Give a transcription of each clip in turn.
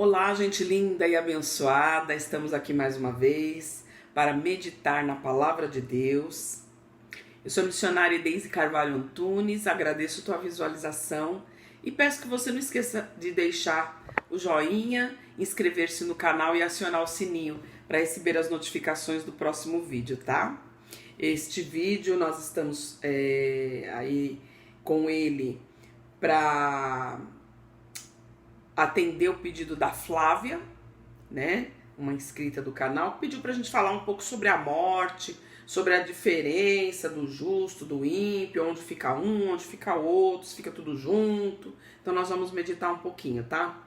Olá, gente linda e abençoada, estamos aqui mais uma vez para meditar na Palavra de Deus. Eu sou a missionária Deise Carvalho Antunes, agradeço a tua visualização e peço que você não esqueça de deixar o joinha, inscrever-se no canal e acionar o sininho para receber as notificações do próximo vídeo, tá? Este vídeo nós estamos aí com ele para atender o pedido da Flávia, né? Uma inscrita do canal, que pediu pra gente falar um pouco sobre a morte, sobre a diferença do justo, do ímpio, onde fica um, onde fica outro, se fica tudo junto. Então nós vamos meditar um pouquinho, tá?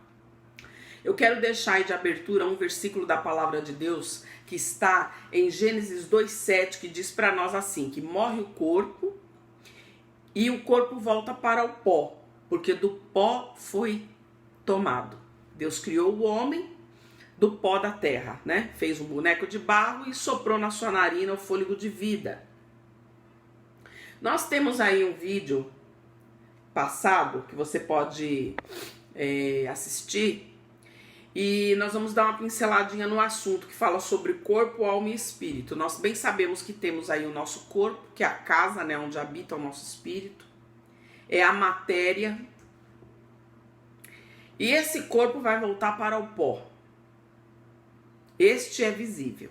Eu quero deixar aí de abertura um versículo da palavra de Deus que está em Gênesis 2:7, que diz pra nós assim, que morre o corpo e o corpo volta para o pó, porque do pó foi tomado. Deus criou o homem do pó da terra, né? Fez um boneco de barro e soprou na sua narina o fôlego de vida. Nós temos aí um vídeo passado que você pode assistir e nós vamos dar uma pinceladinha no assunto que fala sobre corpo, alma e espírito. Nós bem sabemos que temos aí o nosso corpo, que é a casa, né, onde habita o nosso espírito, é a matéria. E esse corpo vai voltar para o pó. Este é visível.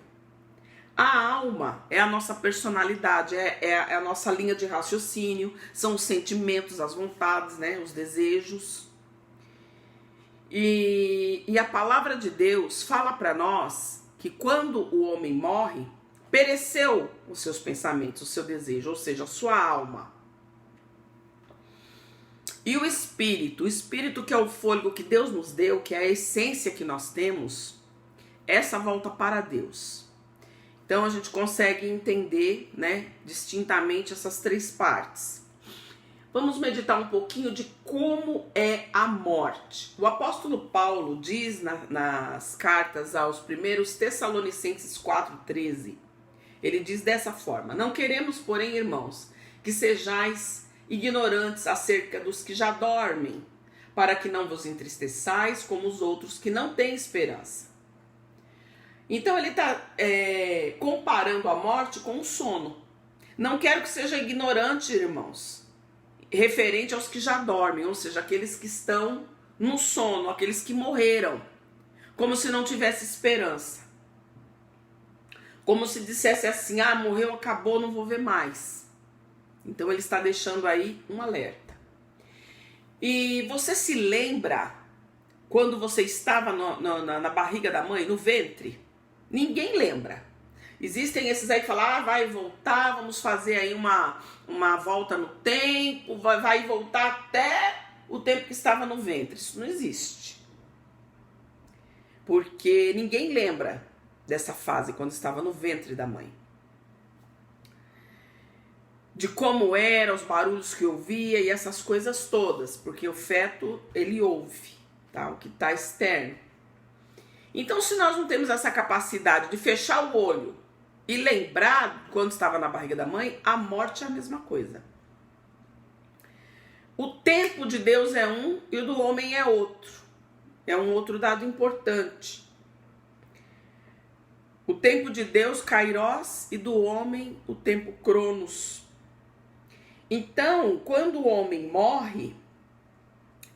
A alma é a nossa personalidade, é a nossa linha de raciocínio, são os sentimentos, as vontades, né, os desejos. E a palavra de Deus fala para nós que quando o homem morre, pereceu os seus pensamentos, o seu desejo, ou seja, a sua alma. E o espírito que é o fôlego que Deus nos deu, que é a essência que nós temos, essa volta para Deus. Então a gente consegue entender, né, distintamente essas três partes. Vamos meditar um pouquinho de como é a morte. O apóstolo Paulo diz nas cartas aos primeiros Tessalonicenses 4:13, ele diz dessa forma: não queremos, porém, irmãos, que sejais ignorantes acerca dos que já dormem, para que não vos entristeçais como os outros que não têm esperança. Então ele está comparando a morte com o sono. Não quero que seja ignorante, irmãos, referente aos que já dormem, ou seja, aqueles que estão no sono, aqueles que morreram, como se não tivesse esperança. Como se dissesse assim, morreu, acabou, não vou ver mais. Então ele está deixando aí um alerta. E você se lembra quando você estava na barriga da mãe, no ventre? Ninguém lembra. Existem esses aí que falam, vai voltar, vamos fazer aí uma volta no tempo, vai voltar até o tempo que estava no ventre. Isso não existe. Porque ninguém lembra dessa fase quando estava no ventre da mãe. De como era, os barulhos que ouvia e essas coisas todas, porque o feto, ele ouve, tá? O que está externo. Então, se nós não temos essa capacidade de fechar o olho e lembrar quando estava na barriga da mãe, a morte é a mesma coisa. O tempo de Deus é um e o do homem é outro. É um outro dado importante. O tempo de Deus, Kairos, e do homem, o tempo Cronos. Então, quando o homem morre,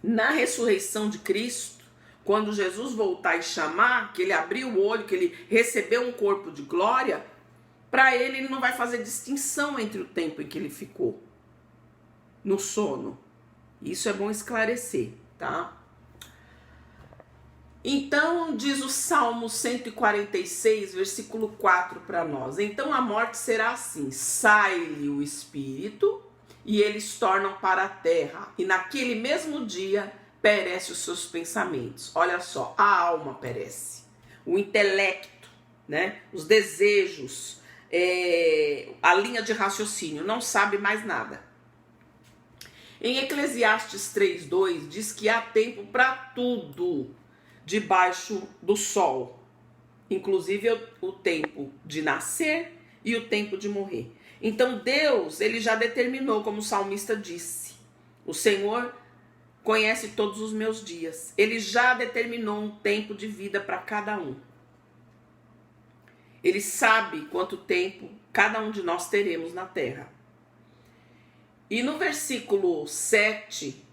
na ressurreição de Cristo, quando Jesus voltar e chamar, que ele abriu o olho, que ele recebeu um corpo de glória, para ele não vai fazer distinção entre o tempo em que ele ficou no sono. Isso é bom esclarecer, tá? Então, diz o Salmo 146, versículo 4 para nós. Então a morte será assim, sai-lhe o espírito e eles tornam para a terra, e naquele mesmo dia perece os seus pensamentos. Olha só, a alma perece, o intelecto, né? Os desejos, a linha de raciocínio, não sabe mais nada. Em Eclesiastes 3:2 diz que há tempo para tudo debaixo do sol, inclusive o tempo de nascer e o tempo de morrer. Então Deus, ele já determinou, como o salmista disse, o Senhor conhece todos os meus dias. Ele já determinou um tempo de vida para cada um. Ele sabe quanto tempo cada um de nós teremos na terra. E no versículo 7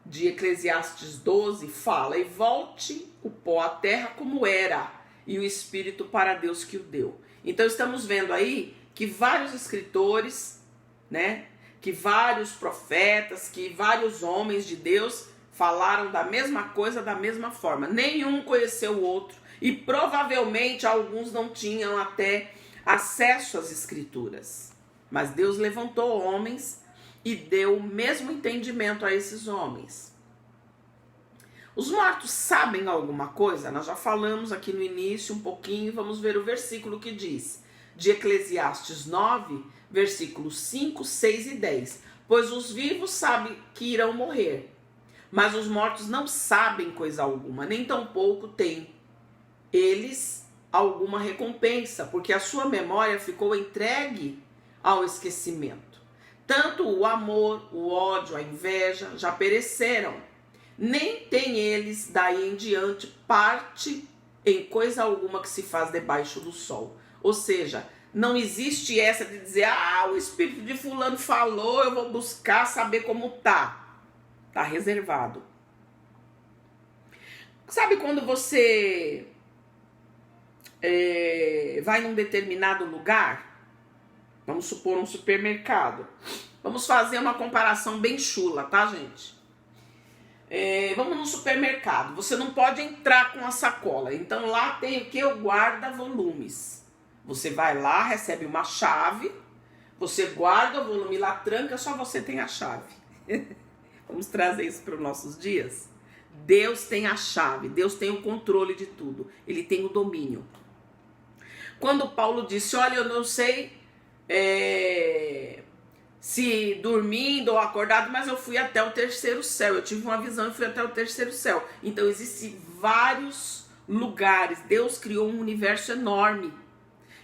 de Eclesiastes 12 fala: e volte o pó à terra como era, e o espírito para Deus que o deu. Então estamos vendo aí que vários escritores, né, que vários profetas, que vários homens de Deus falaram da mesma coisa da mesma forma. Nenhum conheceu o outro e provavelmente alguns não tinham até acesso às escrituras. Mas Deus levantou homens e deu o mesmo entendimento a esses homens. Os mortos sabem alguma coisa? Nós já falamos aqui no início um pouquinho, vamos ver o versículo que diz, de Eclesiastes 9, versículos 5, 6 e 10. Pois os vivos sabem que irão morrer, mas os mortos não sabem coisa alguma, nem tampouco têm eles alguma recompensa, porque a sua memória ficou entregue ao esquecimento. Tanto o amor, o ódio, a inveja já pereceram, nem tem eles daí em diante parte em coisa alguma que se faz debaixo do sol. Ou seja, não existe essa de dizer, o espírito de fulano falou, eu vou buscar saber como tá. Tá reservado. Sabe quando você vai num determinado lugar, vamos supor um supermercado, vamos fazer uma comparação bem chula, tá, gente? Vamos no supermercado, você não pode entrar com a sacola, então lá tem o que? O guarda-volumes. Você vai lá, recebe uma chave, você guarda o volume lá, tranca, só você tem a chave. Vamos trazer isso para os nossos dias? Deus tem a chave, Deus tem o controle de tudo, Ele tem o domínio. Quando Paulo disse, olha, eu não sei se dormindo ou acordado, mas eu fui até o terceiro céu, eu tive uma visão e fui até o terceiro céu. Então existem vários lugares, Deus criou um universo enorme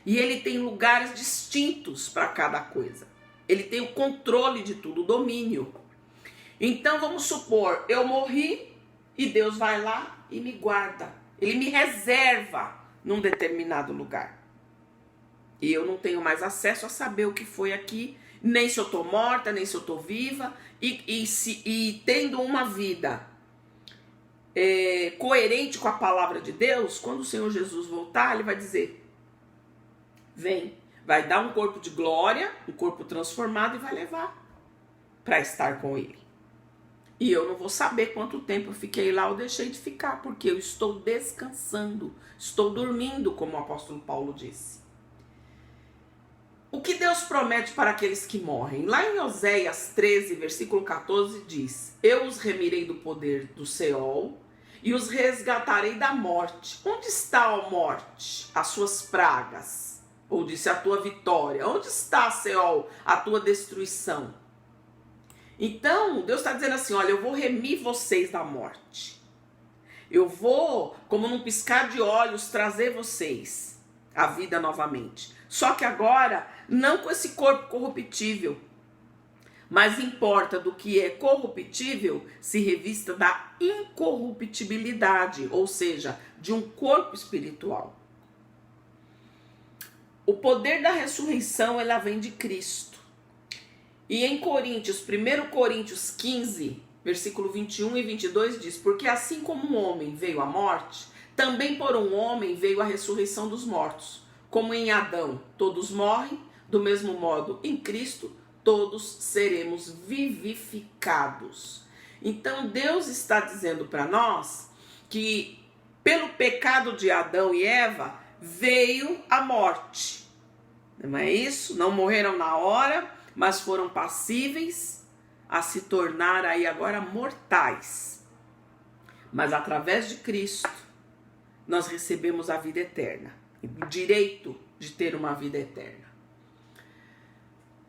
e Ele tem lugares distintos para cada coisa. Ele tem o controle de tudo, o domínio. Então vamos supor, eu morri e Deus vai lá e me guarda. Ele me reserva num determinado lugar. E eu não tenho mais acesso a saber o que foi aqui, nem se eu estou morta, nem se eu estou viva. E tendo uma vida coerente com a palavra de Deus, quando o Senhor Jesus voltar, Ele vai dizer, vem, vai dar um corpo de glória, um corpo transformado e vai levar para estar com Ele. E eu não vou saber quanto tempo eu fiquei lá ou deixei de ficar, porque eu estou descansando, estou dormindo, como o apóstolo Paulo disse. O que Deus promete para aqueles que morrem? Lá em Oséias 13, versículo 14, diz, eu os remirei do poder do Seol e os resgatarei da morte. Onde está, ó morte, as suas pragas? Ou disse, a tua vitória? Onde está, Seol, a tua destruição? Então, Deus está dizendo assim, olha, eu vou remir vocês da morte. Eu vou, como num piscar de olhos, trazer vocês à vida novamente. Só que agora, não com esse corpo corruptível, mas importa do que é corruptível, se revista da incorruptibilidade, ou seja, de um corpo espiritual. O poder da ressurreição, ela vem de Cristo. E em Coríntios, 1 Coríntios 15, versículo 21 e 22 diz, porque assim como um homem veio à morte, também por um homem veio a ressurreição dos mortos. Como em Adão todos morrem, do mesmo modo em Cristo todos seremos vivificados. Então Deus está dizendo para nós que pelo pecado de Adão e Eva veio a morte. Não é isso? Não morreram na hora, mas foram passíveis a se tornar aí agora mortais. Mas através de Cristo nós recebemos a vida eterna, o direito de ter uma vida eterna.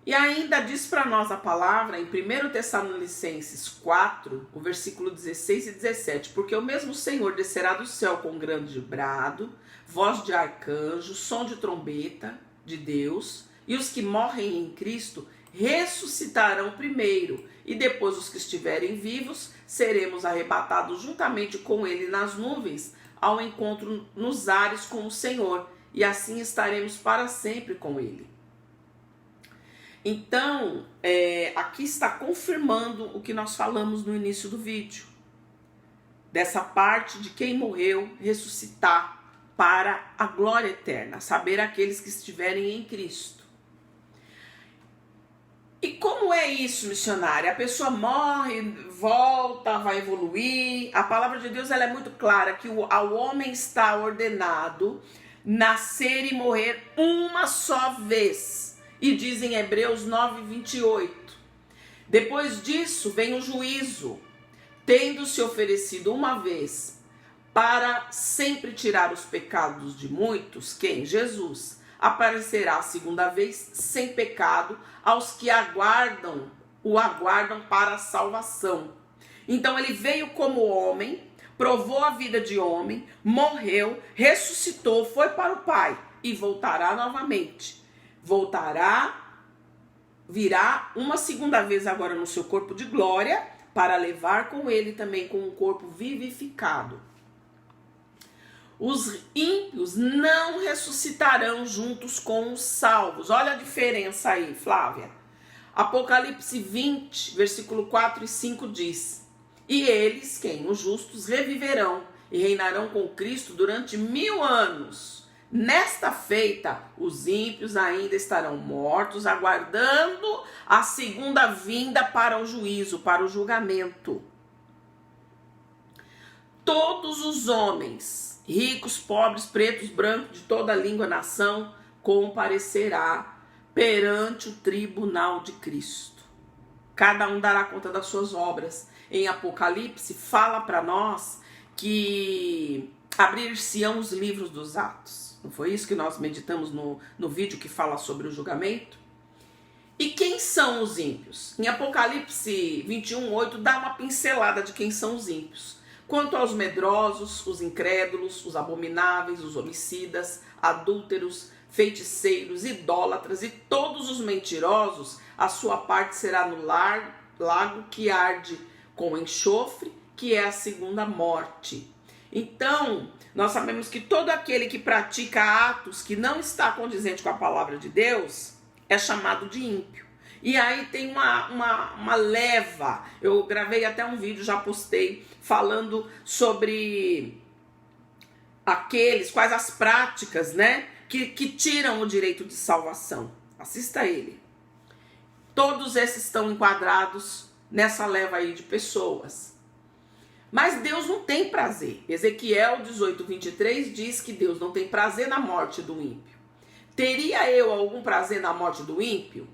E ainda diz para nós a palavra em 1 Tessalonicenses 4, o versículo 16 e 17, porque o mesmo Senhor descerá do céu com grande brado, voz de arcanjo, som de trombeta de Deus, e os que morrem em Cristo ressuscitarão primeiro, e depois os que estiverem vivos seremos arrebatados juntamente com ele nas nuvens, ao encontro nos ares com o Senhor, e assim estaremos para sempre com ele. Então, aqui está confirmando o que nós falamos no início do vídeo, dessa parte de quem morreu ressuscitar para a glória eterna, saber aqueles que estiverem em Cristo. E como é isso, missionária? A pessoa morre, volta, vai evoluir. A palavra de Deus ela é muito clara que ao homem está ordenado nascer e morrer uma só vez. E diz em Hebreus 9:28. Depois disso vem o juízo, tendo-se oferecido uma vez para sempre tirar os pecados de muitos, quem? Jesus. Aparecerá a segunda vez sem pecado aos que o aguardam para a salvação. Então ele veio como homem, provou a vida de homem, morreu, ressuscitou, foi para o Pai e voltará novamente. Virá uma segunda vez agora no seu corpo de glória para levar com ele também com um corpo vivificado. Os ímpios não ressuscitarão juntos com os salvos. Olha a diferença aí, Flávia. Apocalipse 20, versículo 4 e 5 diz: E eles, quem? Os justos, reviverão e reinarão com Cristo durante 1000 anos. Nesta feita, os ímpios ainda estarão mortos, aguardando a segunda vinda para o juízo, para o julgamento. Todos os homens, ricos, pobres, pretos, brancos, de toda língua, nação, comparecerá perante o tribunal de Cristo. Cada um dará conta das suas obras. Em Apocalipse, fala para nós que abrir-se-ão os livros dos atos. Não foi isso que nós meditamos no vídeo que fala sobre o julgamento? E quem são os ímpios? Em Apocalipse 21:8 dá uma pincelada de quem são os ímpios. Quanto aos medrosos, os incrédulos, os abomináveis, os homicidas, adúlteros, feiticeiros, idólatras e todos os mentirosos, a sua parte será no lago que arde com enxofre, que é a segunda morte. Então, nós sabemos que todo aquele que pratica atos que não está condizente com a palavra de Deus é chamado de ímpio. E aí tem uma leva. Eu gravei até um vídeo, já postei, falando sobre quais as práticas, né, que tiram o direito de salvação. Assista ele. Todos esses estão enquadrados nessa leva aí de pessoas. Mas Deus não tem prazer. Ezequiel 18:23 diz que Deus não tem prazer na morte do ímpio. Teria eu algum prazer na morte do ímpio?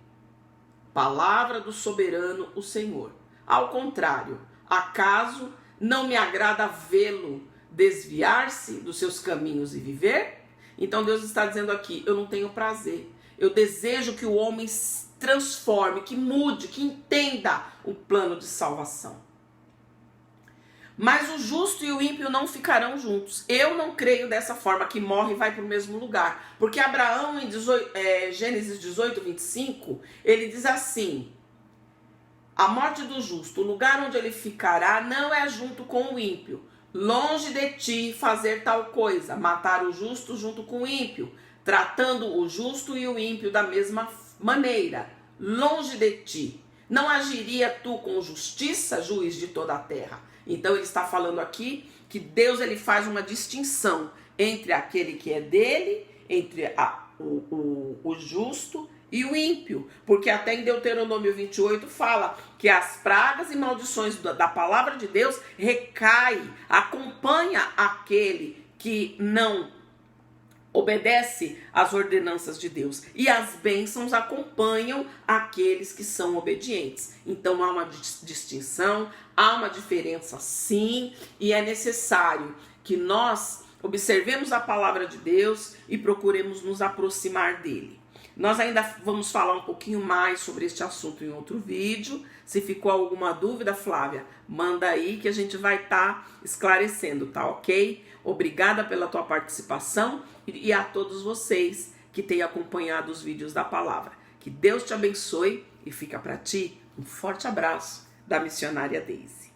Palavra do soberano, o Senhor. Ao contrário, acaso não me agrada vê-lo desviar-se dos seus caminhos e viver? Então Deus está dizendo aqui, eu não tenho prazer. Eu desejo que o homem se transforme, que mude, que entenda o plano de salvação. Mas o justo e o ímpio não ficarão juntos. Eu não creio dessa forma, que morre e vai para o mesmo lugar. Porque Abraão, em Gênesis 18:25, ele diz assim: a morte do justo, o lugar onde ele ficará não é junto com o ímpio. Longe de ti fazer tal coisa, matar o justo junto com o ímpio, tratando o justo e o ímpio da mesma maneira. Longe de ti. Não agiria tu com justiça, juiz de toda a terra? Então ele está falando aqui que Deus ele faz uma distinção entre aquele que é dele, entre o justo e o ímpio. Porque até em Deuteronômio 28 fala que as pragas e maldições da palavra de Deus acompanha aquele que não obedece às ordenanças de Deus. E as bênçãos acompanham aqueles que são obedientes. Então há uma distinção, há uma diferença sim, e é necessário que nós observemos a palavra de Deus e procuremos nos aproximar dele. Nós ainda vamos falar um pouquinho mais sobre este assunto em outro vídeo. Se ficou alguma dúvida, Flávia, manda aí que a gente vai estar esclarecendo, tá ok? Obrigada pela tua participação e a todos vocês que têm acompanhado os vídeos da palavra. Que Deus te abençoe e fica para ti um forte abraço da missionária Daisy.